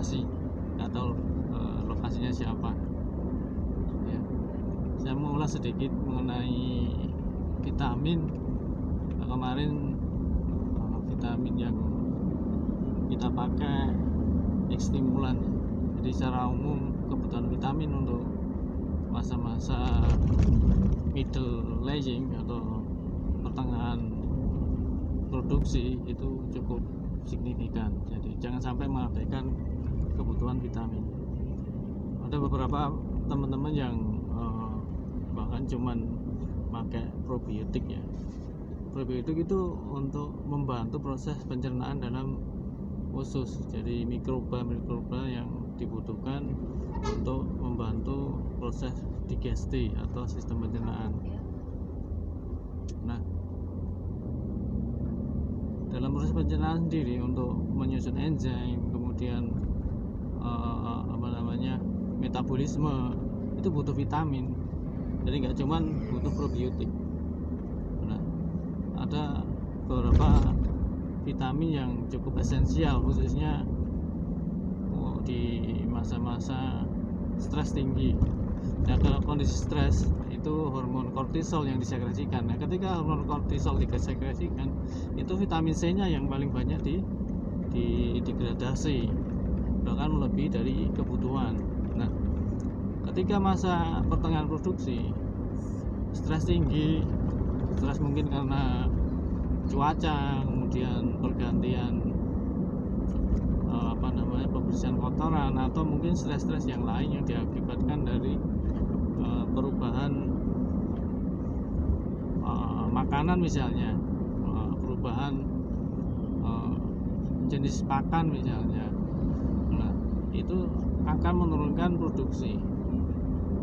lokasi, nggak tahu lokasinya siapa ya. Saya mau ulas sedikit mengenai vitamin. Kemarin vitamin yang kita pakai stimulan. Jadi secara umum kebutuhan vitamin untuk masa-masa middle laying atau pertengahan produksi itu cukup signifikan. Jadi jangan sampai mengabaikan kebutuhan vitamin. Ada beberapa teman-teman yang bahkan cuman pakai probiotik ya. Probiotik itu untuk membantu proses pencernaan dalam usus. Jadi mikroba yang dibutuhkan untuk membantu proses digesti atau sistem pencernaan. Nah, dalam proses pencernaan sendiri untuk menyusun enzim, kemudian metabolisme itu butuh vitamin. Jadi nggak cuman butuh probiotik. Nah, ada beberapa vitamin yang cukup esensial khususnya di masa-masa stres tinggi. Nah, kalau kondisi stres itu hormon kortisol yang disekresikan. Nah, ketika hormon kortisol disekresikan, itu vitamin C-nya yang paling banyak degradasi, bahkan melebihi dari kebutuhan. Nah, ketika masa pertengahan produksi, stres tinggi, stres mungkin karena cuaca, kemudian pergantian pembersihan kotoran, atau mungkin stres-stres yang lain yang diakibatkan dari perubahan makanan misalnya, perubahan jenis pakan misalnya. Nah, itu akan menurunkan produksi.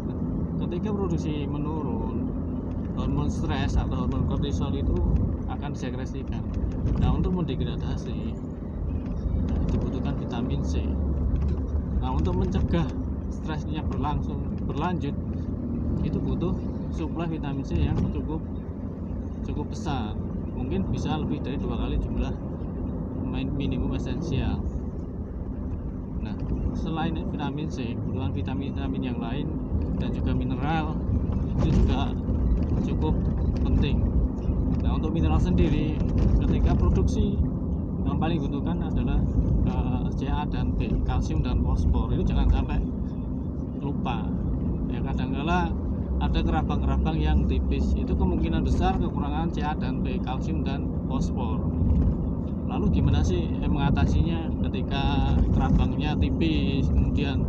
Nah, ketika produksi menurun, hormon stres atau hormon kortisol itu akan disekresikan. Nah, untuk mendegradasi dibutuhkan vitamin C. Nah, untuk mencegah stresnya berlanjut itu butuh suplai vitamin C yang cukup besar. Mungkin bisa lebih dari 2 kali jumlah minimum esensial. Nah, selain vitamin C, kebutuhan vitamin yang lain dan juga mineral itu juga cukup penting. Nah, untuk mineral sendiri, ketika produksi yang paling dibutuhkan adalah Ca dan B, kalsium dan fosfor. Itu jangan sampai lupa. Ya, kadang-kala ada kerabang-kerabang yang tipis, itu kemungkinan besar kekurangan Ca dan B, kalsium dan fosfor. Lalu gimana sih mengatasinya ketika kerabangnya tipis, kemudian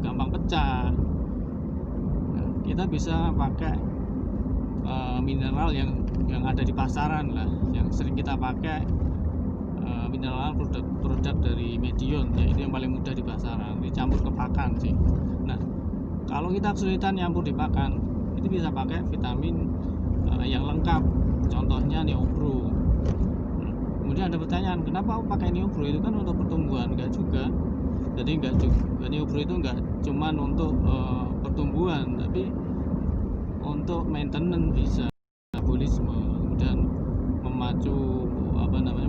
gampang pecah? Nah, kita bisa pakai mineral yang ada di pasaran lah, yang sering kita pakai, mineral produk dari Medion ya, itu yang paling mudah di pasaran, dicampur ke pakan sih. Nah, kalau kita kesulitan nyampur di pakan, itu bisa pakai vitamin yang lengkap, contohnya Neopro. Kemudian ada pertanyaan, kenapa pakai Neopro? Itu kan untuk pertumbuhan. Enggak juga. Jadi enggak juga, Neopro itu enggak cuman untuk pertumbuhan, tapi untuk maintenance bisa, metabolisme, kemudian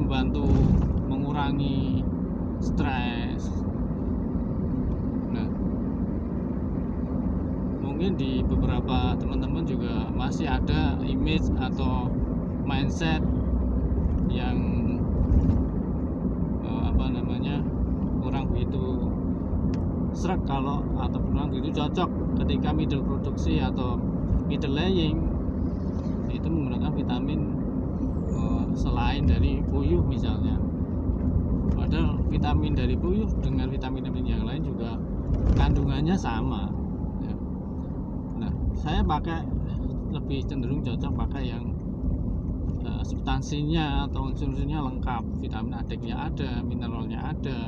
membantu mengurangi stres. Nah, mungkin di beberapa teman-teman juga masih ada image atau mindset yang kurang begitu sreg kalau atau kurang begitu cocok ketika middle produksi atau middle laying itu menggunakan vitamin selain dari puyuh misalnya. Padahal vitamin dari puyuh dengan vitamin yang lain juga kandungannya sama ya. Nah, saya lebih cenderung cocok pakai yang substansinya atau unsur-unsurnya lengkap, vitamin A-nya ada, mineralnya ada,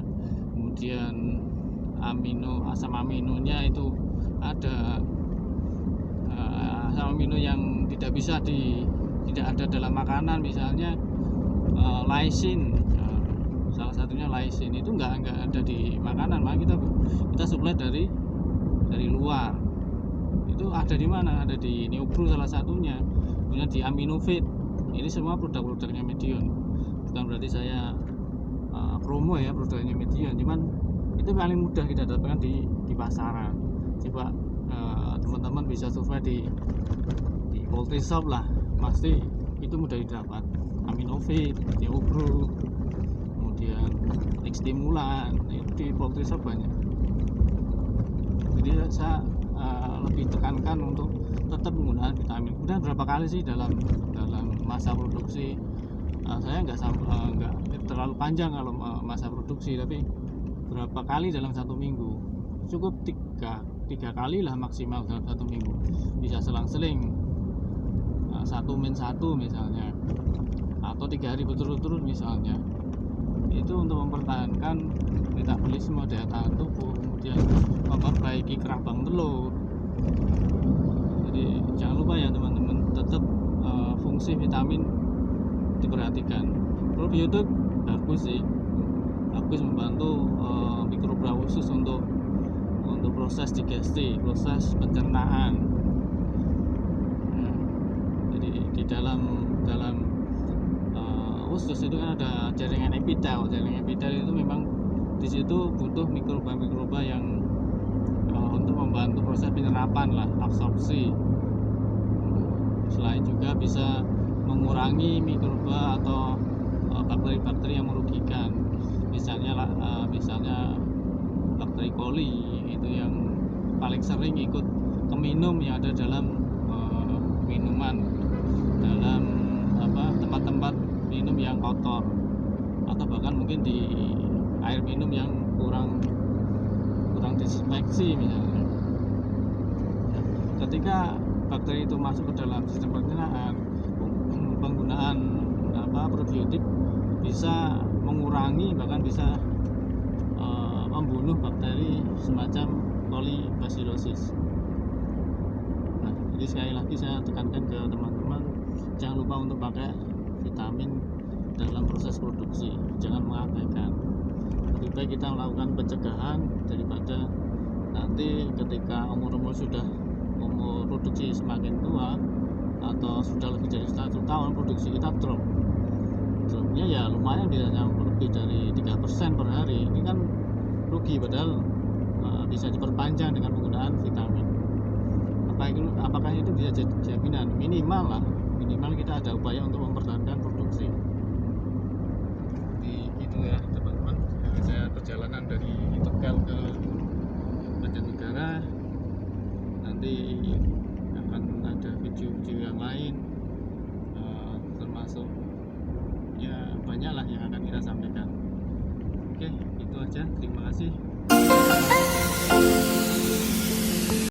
kemudian asam aminonya itu ada, asam amino yang tidak ada dalam makanan, misalnya lysine, salah satunya lysine itu nggak ada di makanan, maka kita suplai dari luar. Itu ada di mana? Ada di Neopro salah satunya, kemudian di Aminofit. Ini semua produk-produknya Medion. Bukan berarti saya promo ya produknya Medion, cuman itu paling mudah kita dapatkan di pasaran. Coba teman-teman bisa survei di poultry shop lah, pasti itu mudah didapat. Aminofit, Teobro, kemudian Stimulan, itu di poultry shop banyak. Jadi saya lebih tekankan untuk tetap menggunakan vitamin. Kemudian berapa kali sih dalam masa produksi? Saya nggak terlalu panjang kalau masa produksi, tapi berapa kali dalam satu minggu? Cukup tiga kali lah maksimal dalam satu minggu. Bisa selang-seling 1-1 misalnya, atau 3 hari berturut-turut misalnya. Itu untuk mempertahankan metabolisme, daya tahan tubuh, kemudian memperbaiki kerabang telur. Jadi jangan lupa ya teman-teman, tetap fungsi vitamin diperhatikan. Probiotik bagus sih, bagus membantu mikroba usus untuk proses digesti, proses pencernaan. Jadi di dalam usus itu kan ada jaringan epitel. Jaringan epitel itu memang di situ butuh mikroba yang untuk membantu proses penyerapan lah, absorpsi. Selain juga bisa mengurangi mikroba atau bakteri-bakteri yang merugikan. Misalnya bakteri coli itu yang paling sering ikut ke minum yang ada dalam minuman, dalam tempat-tempat minum yang kotor, atau bahkan mungkin di air minum yang kurang disinfeksi misalnya. Ketika bakteri itu masuk ke dalam sistem pencernaan, penggunaan probiotik bisa mengurangi, bahkan bisa membunuh bakteri semacam kolibasilosis. Nah, jadi sekali lagi saya tekankan ke teman-teman, jangan lupa untuk pakai vitamin dalam proses produksi, jangan mengabaikan. Lebih baik kita melakukan pencegahan daripada nanti ketika umur produksi semakin tua atau sudah lebih dari 1 tahun, produksi kita dropnya ya lumayan, bisa nyampe lebih dari 3% per hari. Ini kan rugi, padahal bisa diperpanjang dengan penggunaan vitamin. Apakah itu bisa jadi jaminan? Minimal kita ada upaya untuk mempertahankan produksi. Jadi itu ya teman-teman, saya perjalanan dari Tegal ke Banjarnegara. Nanti akan ada video-video yang lain, termasuk ya banyaklah yang akan kita sampaikan. Oke, itu aja, terima kasih.